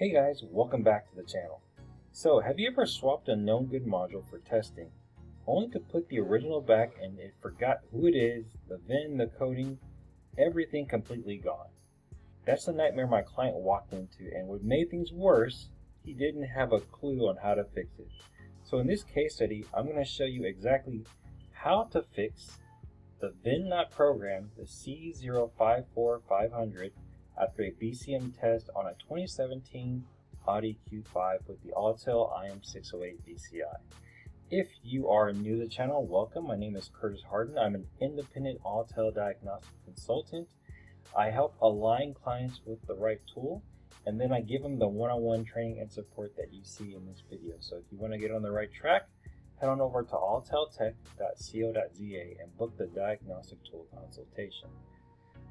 Hey guys, welcome back to the channel. So, have you ever swapped a known good module for testing, only to put the original back and it forgot who it is, the VIN, the coding, everything completely gone? That's the nightmare my client walked into, and what made things worse, he didn't have a clue on how to fix it. So in this case study, I'm going to show you exactly how to fix the VIN not programmed, the C054500, after a BCM test on a 2017 Audi Q5 with the Autel IM608 VCI. If you are new to the channel, welcome. My name is Curtis Harden. I'm an independent Autel diagnostic consultant. I help align clients with the right tool, and then I give them the one-on-one training and support that you see in this video. So if you want to get on the right track, head on over to auteltech.co.za and book the Diagnostic Tool Consultation.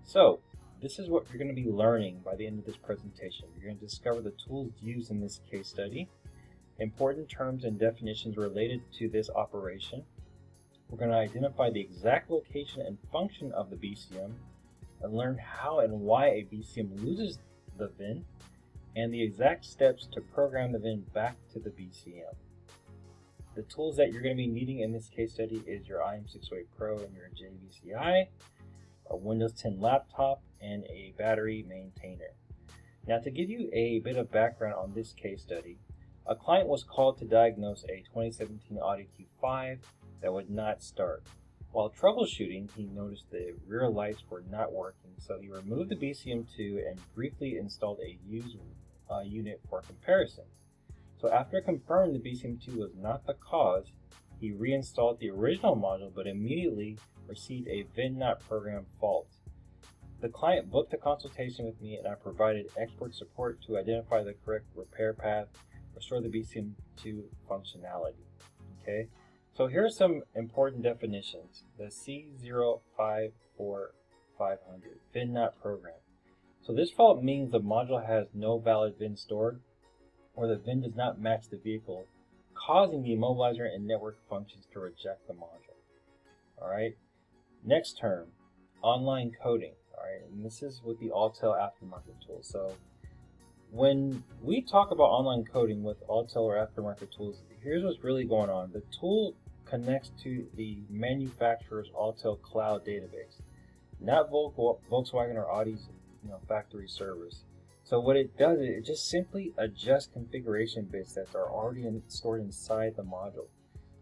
So, this is what you're going to be learning by the end of this presentation. You're going to discover the tools used in this case study, important terms and definitions related to this operation. We're going to identify the exact location and function of the BCM and learn how and why a BCM loses the VIN and the exact steps to program the VIN back to the BCM. The tools that you're going to be needing in this case study is your IM608 Pro and your JVCI, a Windows 10 laptop, and a battery maintainer. Now, to give you a bit of background on this case study, a client was called to diagnose a 2017 Audi Q5 that would not start. While troubleshooting, he noticed the rear lights were not working, so he removed the BCM2 and briefly installed a used unit for comparison. So after confirming the BCM2 was not the cause, he reinstalled the original module but immediately received a VIN not program fault. The client booked a consultation with me and I provided expert support to identify the correct repair path, restore the BCM2 functionality. Okay, so here are some important definitions. The C054500, VIN not program. So this fault means the module has no valid VIN stored, or the VIN does not match the vehicle, causing the immobilizer and network functions to reject the module. Alright, next term, online coding. Alright, and this is with the Autel aftermarket tool. So when we talk about online coding with Autel or aftermarket tools, here's what's really going on. The tool connects to the manufacturer's Autel cloud database, not Volkswagen or Audi's factory servers. So what it does is it just simply adjusts configuration bits that are already stored inside the module.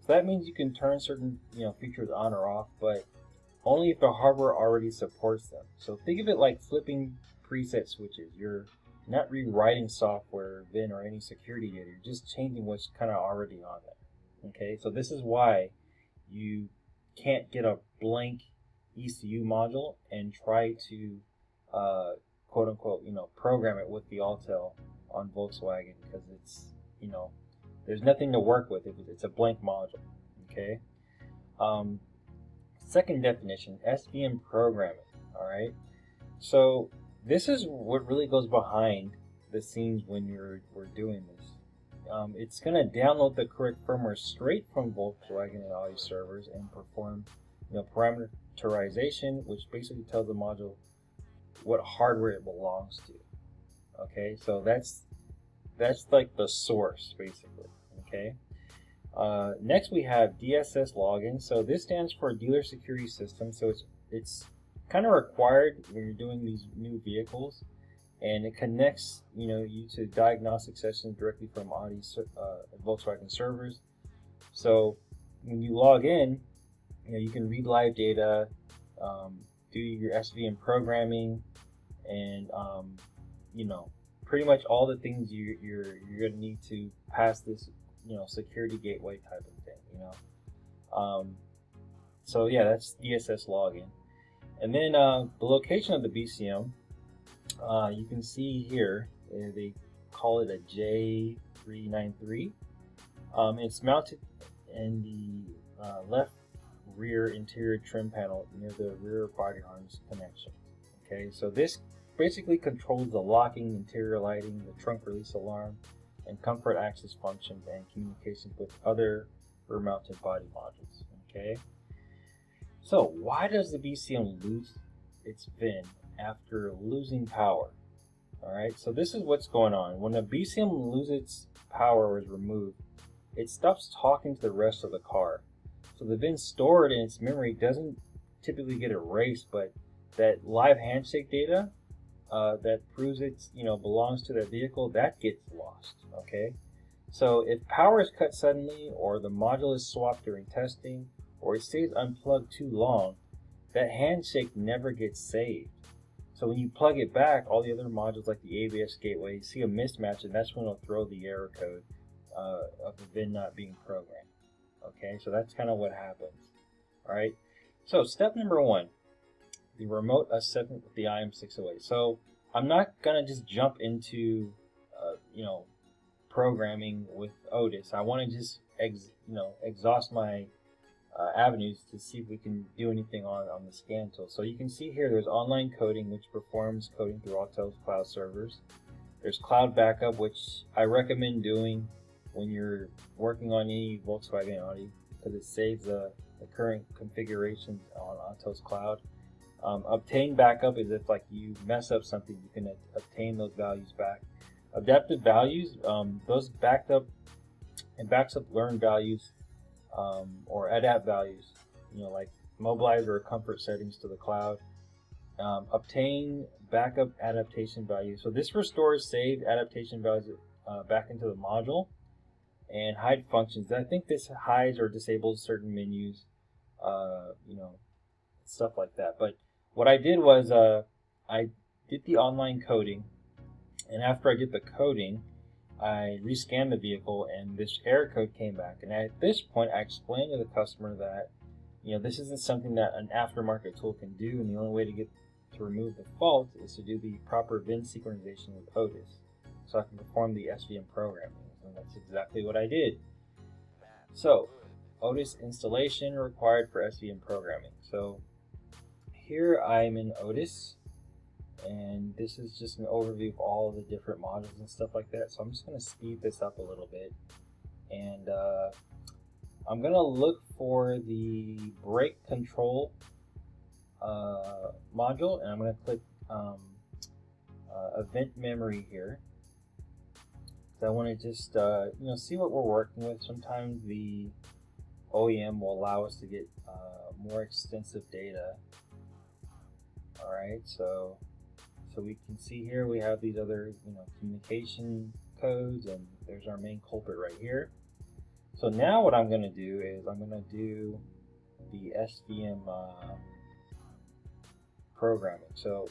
So that means you can turn certain features on or off, but only if the hardware already supports them. So think of it like flipping preset switches. You're not rewriting software, VIN, or any security data. You're just changing what's kind of already on there. Okay, so this is why you can't get a blank ECU module and try to quote unquote program it with the Autel on Volkswagen, because it's there's nothing to work with. It's a blank module. Okay. Second definition, SVM programming. Alright, so this is what really goes behind the scenes when we're doing this. It's going to download the correct firmware straight from Volkswagen and Audi servers and perform parameterization, which basically tells the module what hardware it belongs to. Okay, so that's like the source basically. Okay. Next we have DSS login. So this stands for Dealer Security System. So it's kind of required when you're doing these new vehicles, and it connects you to diagnostic sessions directly from Audi and Volkswagen servers. So when you log in, you can read live data, do your SVM programming, and pretty much all the things you're gonna need to pass this security gateway type of thing. So yeah, that's DSS login. And then the location of the BCM, you can see here they call it a J393. It's mounted in the left rear interior trim panel near the rear body harness connection. Okay, so this basically controls the locking, interior lighting, the trunk release alarm, and comfort access functions and communications with other rear mounted body modules. Okay, so why does the BCM lose its VIN after losing power? Alright, so this is what's going on. When a BCM loses its power or is removed, it stops talking to the rest of the car. So the VIN stored in its memory doesn't typically get erased, but that live handshake data that proves it belongs to that vehicle, that gets lost. Okay, so if power is cut suddenly, or the module is swapped during testing, or it stays unplugged too long, that handshake never gets saved. So when you plug it back, all the other modules like the ABS gateway see a mismatch, and that's when it'll throw the error code of the VIN not being programmed. Okay, so that's kind of what happens. All right, so step number 1, the remote assessment with the IM608. So I'm not gonna just jump into programming with Otis. I want to just exhaust my avenues to see if we can do anything on the scan tool. So you can see here there's online coding, which performs coding through Autel's cloud servers. There's cloud backup, which I recommend doing when you're working on any Volkswagen Audi, because it saves the current configurations on Autel's cloud. Obtain backup is if you mess up something, you can obtain those values back. Adaptive values, those backs up learned values, or adapt values, like mobilize or comfort settings to the cloud. Obtain backup adaptation values. So this restores saved adaptation values back into the module. And hide functions. I think this hides or disables certain menus, stuff like that. But what I did was I did the online coding, and after I did the coding, I rescanned the vehicle, and this error code came back. And at this point, I explained to the customer that this isn't something that an aftermarket tool can do, and the only way to remove the fault is to do the proper VIN synchronization with Otis, so I can perform the SVM programming. And that's exactly what I did. So, Otis installation required for SVM programming. So here I'm in Otis, and this is just an overview of all the different modules and stuff like that. So I'm just going to speed this up a little bit, and I'm going to look for the brake control module, and I'm going to click event memory here. So I want to just see what we're working with. Sometimes the OEM will allow us to get more extensive data. All right, so we can see here we have these other communication codes, and there's our main culprit right here. So now what I'm going to do is I'm going to do the SVM programming. So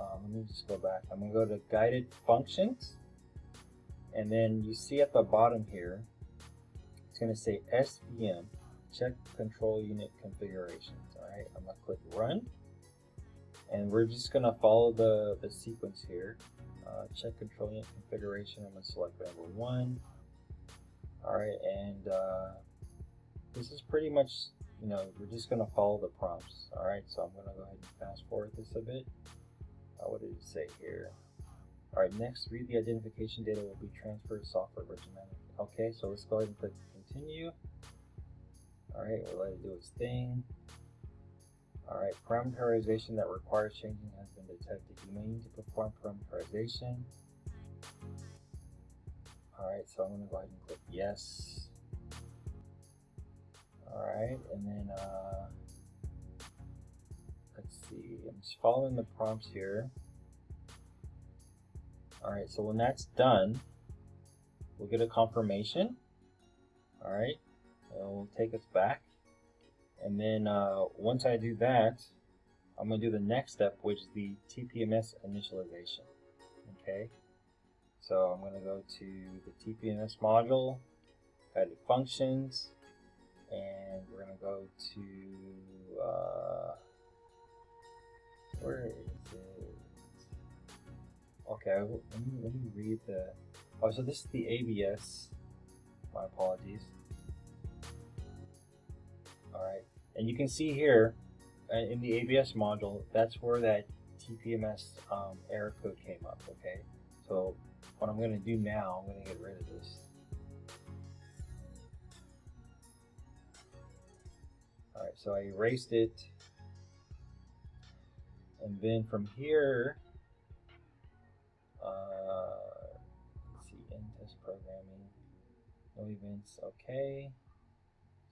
let me just go back. I'm going to go to guided functions. And then you see at the bottom here, it's going to say SVM, check control unit configurations. All right, I'm going to click run. And we're just going to follow the sequence here. Check control unit configuration. I'm going to select number 1. All right, and this is pretty much, we're just going to follow the prompts. All right, so I'm going to go ahead and fast forward this a bit. What did it say here? All right, next, read the identification data will be transferred to software version manager. Okay, so let's go ahead and click continue. All right, we'll let it do its thing. All right, parameterization that requires changing has been detected. You may need to perform parameterization. All right, so I'm going to go ahead and click yes. All right, and then let's see. I'm just following the prompts here. All right, so when that's done, we'll get a confirmation. All right, it'll take us back. And then once I do that, I'm going to do the next step, which is the TPMS initialization. Okay, so I'm going to go to the TPMS module, guided functions, and we're going to go to, where is it? Okay, let me read the, so this is the ABS, my apologies. Alright, and you can see here in the ABS module, that's where that TPMS error code came up, okay? So what I'm going to do now, I'm going to get rid of this. Alright, so I erased it, and then from here, Let's see, end test programming, no events, okay.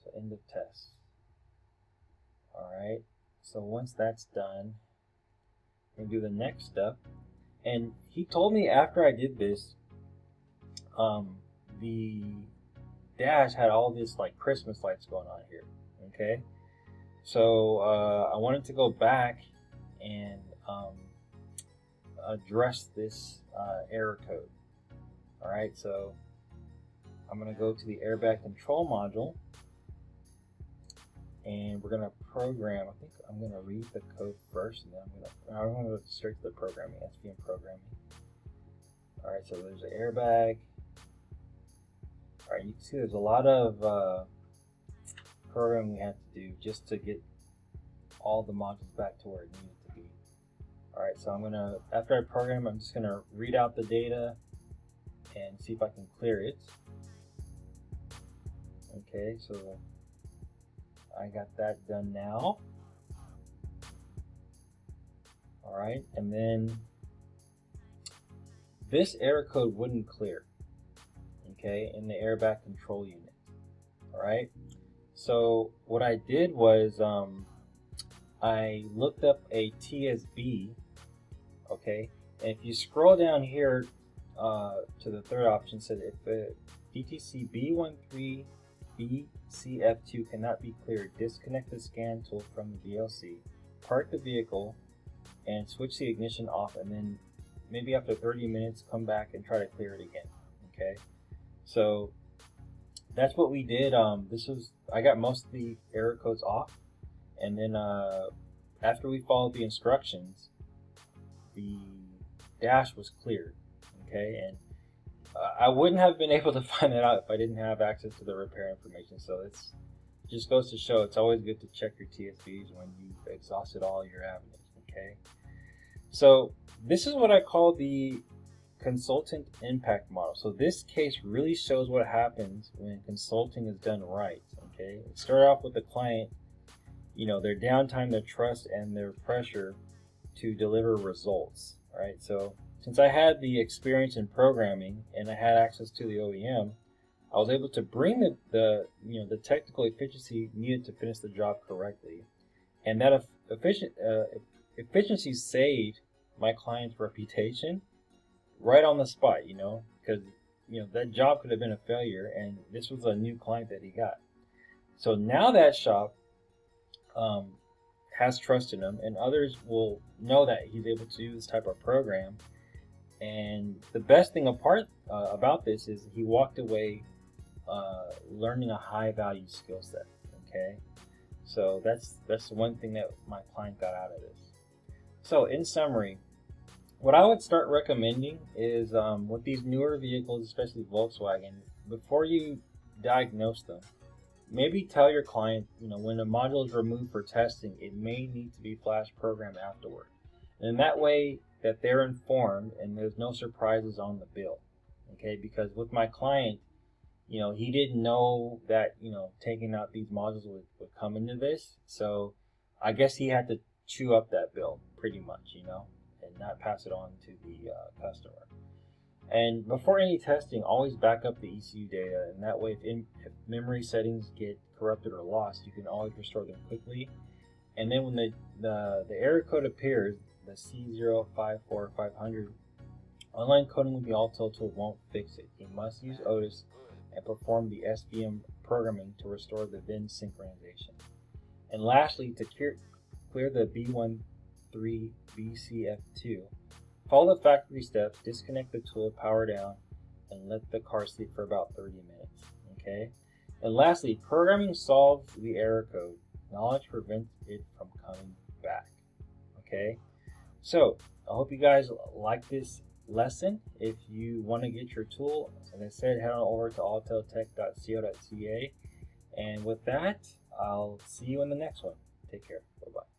So end of test. Alright, so once that's done, we do the next step. And he told me after I did this, the dash had all this like Christmas lights going on here. Okay, so I wanted to go back and address this error code. Alright, so I'm going to go to the airbag control module, and we're going to program. I think I'm going to read the code first, and then I'm going to go straight to the programming, SVM programming. Alright, so there's an airbag. Alright, you can see there's a lot of programming we have to do just to get all the modules back to where it needed to be. Alright, so I'm going to, after I program, I'm just going to read out the data and see if I can clear it. Okay, so I got that done now. Alright, and then this error code wouldn't clear, okay, in the airbag control unit. Alright, so what I did was I looked up a TSB, okay, and if you scroll down here to the third option, said if the DTC B13 BCF2 cannot be cleared, disconnect the scan tool from the VLC, park the vehicle, and switch the ignition off, and then maybe after 30 minutes come back and try to clear it again. Okay, so that's what we did. I got most of the error codes off, and then after we followed the instructions, the dash was cleared. Okay, and I wouldn't have been able to find that out if I didn't have access to the repair information. So it just goes to show it's always good to check your TSBs when you've exhausted all your avenues. Okay, so this is what I call the consultant impact model. So this case really shows what happens when consulting is done right. Okay, start off with the client, their downtime, their trust, and their pressure to deliver results. Right, so since I had the experience in programming and I had access to the OEM, I was able to bring the technical efficiency needed to finish the job correctly, and that efficiency saved my client's reputation right on the spot. Because that job could have been a failure, and this was a new client that he got. So now that shop has trust in him, and others will know that he's able to do this type of program. And the best thing about this is he walked away learning a high value skill set. Okay, so that's the one thing that my client got out of this. So in summary, what I would start recommending is with these newer vehicles, especially Volkswagen, before you diagnose them, maybe tell your client, when a module is removed for testing, it may need to be flash programmed afterward. And that way that they're informed and there's no surprises on the bill. Okay, because with my client, he didn't know that, taking out these modules would come into this. So I guess he had to chew up that bill pretty much, and not pass it on to the customer. And before any testing, always back up the ECU data, and that way if memory settings get corrupted or lost, you can always restore them quickly. And then when the error code appears, the C054500, online coding with the Auto tool won't fix it. You must use Otis and perform the SVM programming to restore the VIN synchronization. And lastly, to clear the B13 BCF2, follow the factory steps, disconnect the tool, power down, and let the car sleep for about 30 minutes. Okay? And lastly, programming solves the error code. Knowledge prevents it from coming back. Okay? So, I hope you guys like this lesson. If you want to get your tool, as I said, head on over to autotech.co.ca. And with that, I'll see you in the next one. Take care. Bye-bye.